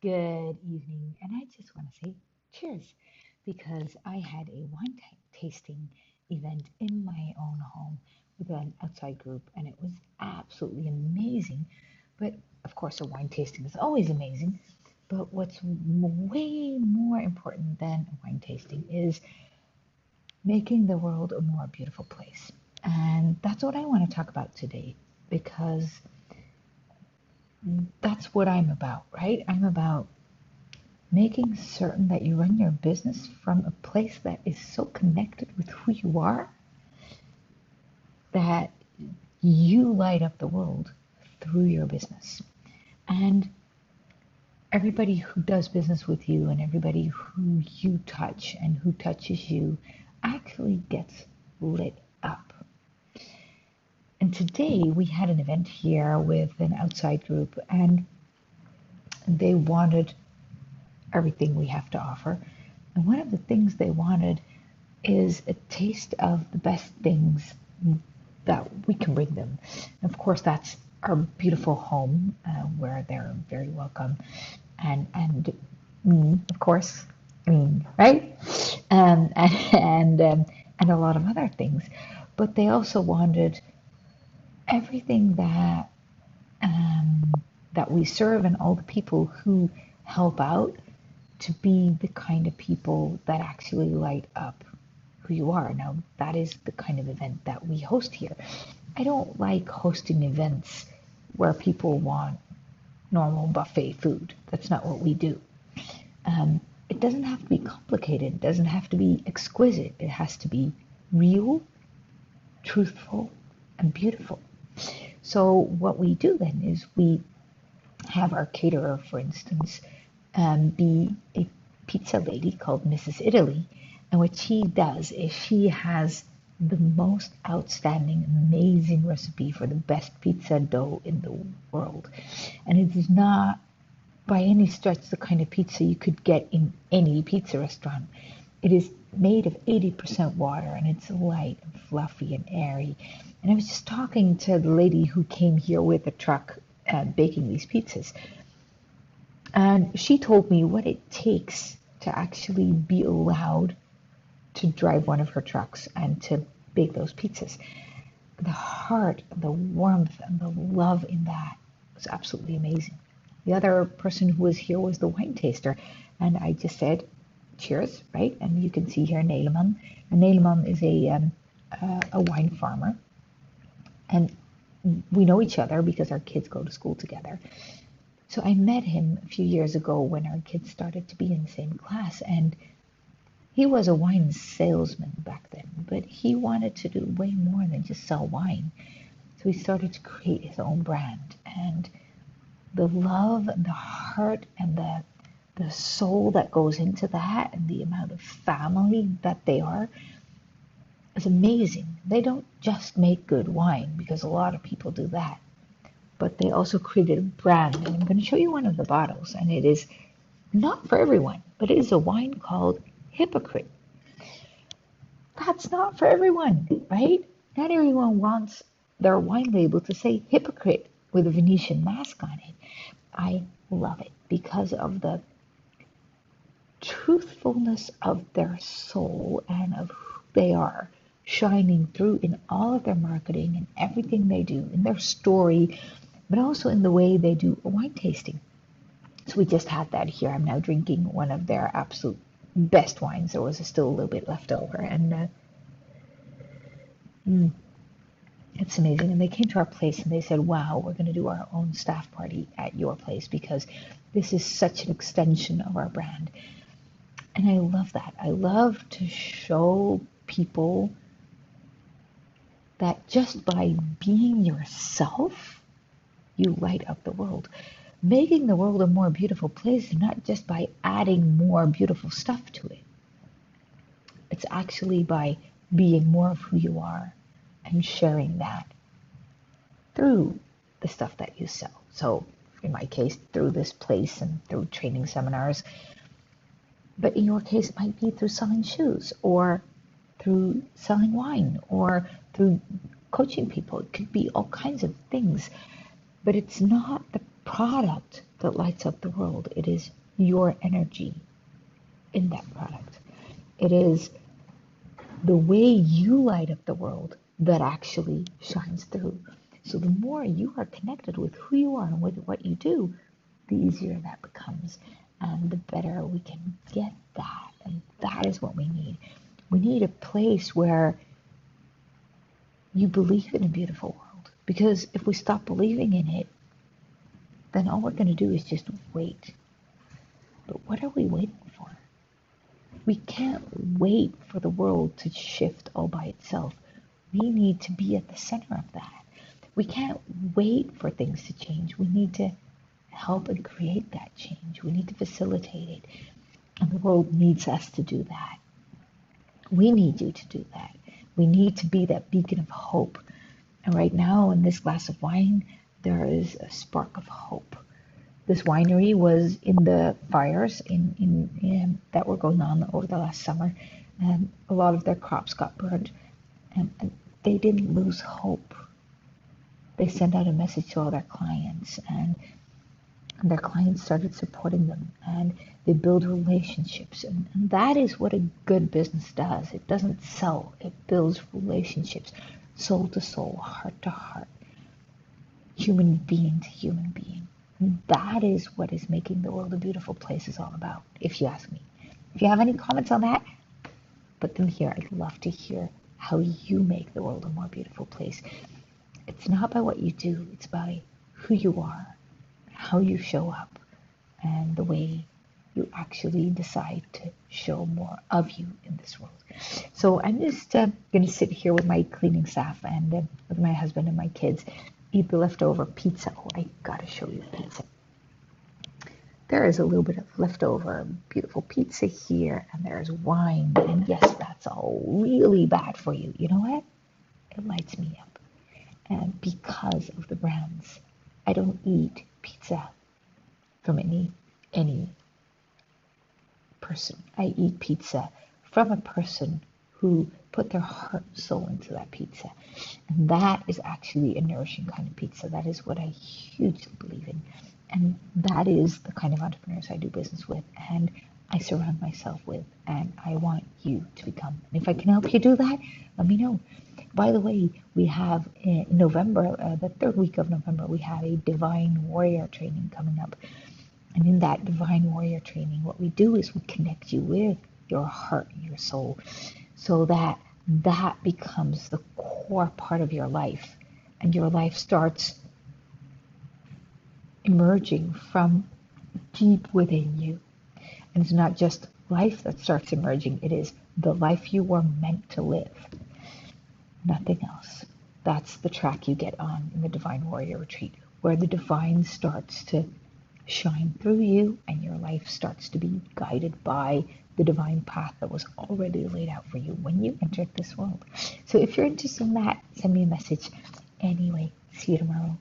Good evening, and I just want to say cheers because I had a wine tasting event in my own home with an outside group, and it was absolutely amazing. But of course, a wine tasting is always amazing. But what's way more important than a wine tasting is making the world a more beautiful place. And that's what I want to talk about today because that's what I'm about, right? I'm about making certain that you run your business from a place that is so connected with who you are that you light up the world through your business. And everybody who does business with you and everybody who you touch and who touches you actually gets lit up. And today we had an event here with an outside group, and they wanted everything we have to offer. And one of the things they wanted is a taste of the best things that we can bring them. And of course, that's our beautiful home where they're very welcome. And of course, right? And a lot of other things. But they also wanted everything that we serve and all the people who help out to be the kind of people that actually light up who you are. Now, that is the kind of event that we host here. I don't like hosting events where people want normal buffet food. That's not what we do. It doesn't have to be complicated. It doesn't have to be exquisite. It has to be real, truthful, and beautiful. So what we do then is we have our caterer, for instance, be a pizza lady called Mrs. Italy. And what she does is she has the most outstanding, amazing recipe for the best pizza dough in the world. And it is not by any stretch the kind of pizza you could get in any pizza restaurant. It is made of 80% water and it's light and fluffy and airy. And I was just talking to the lady who came here with a truck baking these pizzas. And she told me what it takes to actually be allowed to drive one of her trucks and to bake those pizzas. The heart, the warmth, and the love in that was absolutely amazing. The other person who was here was the wine taster, and I just said, cheers, right? And you can see here Neleman. And Neleman is a wine farmer, and we know each other because our kids go to school together. So I met him a few years ago when our kids started to be in the same class, and he was a wine salesman back then, but he wanted to do way more than just sell wine. So he started to create his own brand, and the love and the heart and the soul that goes into that and the amount of family that they are is amazing. They don't just make good wine because a lot of people do that, but they also created a brand. And I'm going to show you one of the bottles, and it is not for everyone, but it is a wine called Hypocrite. That's not for everyone, right? Not everyone wants their wine label to say Hypocrite with a Venetian mask on it. I love it because of the truthfulness of their soul and of who they are shining through in all of their marketing and everything they do, in their story, but also in the way they do a wine tasting. So we just had that here. I'm now drinking one of their absolute best wines. There was still a little bit left over, and it's amazing. And they came to our place and they said, wow, we're going to do our own staff party at your place because this is such an extension of our brand. And I love that. I love to show people that just by being yourself, you light up the world. Making the world a more beautiful place, not just by adding more beautiful stuff to it. It's actually by being more of who you are and sharing that through the stuff that you sell. So in my case, through this place and through training seminars. But in your case, it might be through selling shoes or through selling wine or through coaching people. It could be all kinds of things. But it's not the product that lights up the world. It is your energy in that product. It is the way you light up the world that actually shines through. So the more you are connected with who you are and with what you do, the easier that becomes and the better we can get that. And that is what we need. We need a place where you believe in a beautiful world. Because if we stop believing in it, then all we're going to do is just wait. But what are we waiting for? We can't wait for the world to shift all by itself. We need to be at the center of that. We can't wait for things to change. We need to help and create that change. We need to facilitate it. And the world needs us to do that. We need you to do that. We need to be that beacon of hope. And right now, in this glass of wine, there is a spark of hope. This winery was in the fires that were going on over the last summer, and a lot of their crops got burned. And they didn't lose hope. They sent out a message to all their clients, and their clients started supporting them, and they build relationships. And that is what a good business does. It doesn't sell, it builds relationships, soul to soul, heart to heart, human being to human being. And that is what is making the world a beautiful place is all about, if you ask me. If you have any comments on that, put them here. I'd love to hear how you make the world a more beautiful place. It's not by what you do, it's by who you are, how you show up, and the way you actually decide to show more of you in this world. So I'm just going to sit here with my cleaning staff and with my husband and my kids, eat the leftover pizza. Oh, I gotta show you the pizza. There is a little bit of leftover beautiful pizza here, and there's wine. And yes, that's all really bad for you. You know what? It lights me up. And because of the brands, I don't eat pizza from any person. I eat pizza from a person who put their heart and soul into that pizza. And that is actually a nourishing kind of pizza. That is what I hugely believe in. And that is the kind of entrepreneurs I do business with and I surround myself with. And I want you to become. And if I can help you do that, let me know. By the way, we have in November, the third week of November, we have a Divine Warrior training coming up. And in that Divine Warrior training, what we do is we connect you with your heart and your soul so that that becomes the core part of your life. And your life starts emerging from deep within you. And it's not just life that starts emerging, it is the life you were meant to live. Nothing else. That's the track you get on in the Divine Warrior Retreat, where the divine starts to shine through you and your life starts to be guided by the divine path that was already laid out for you when you entered this world. So if you're interested in that, send me a message. Anyway, see you tomorrow.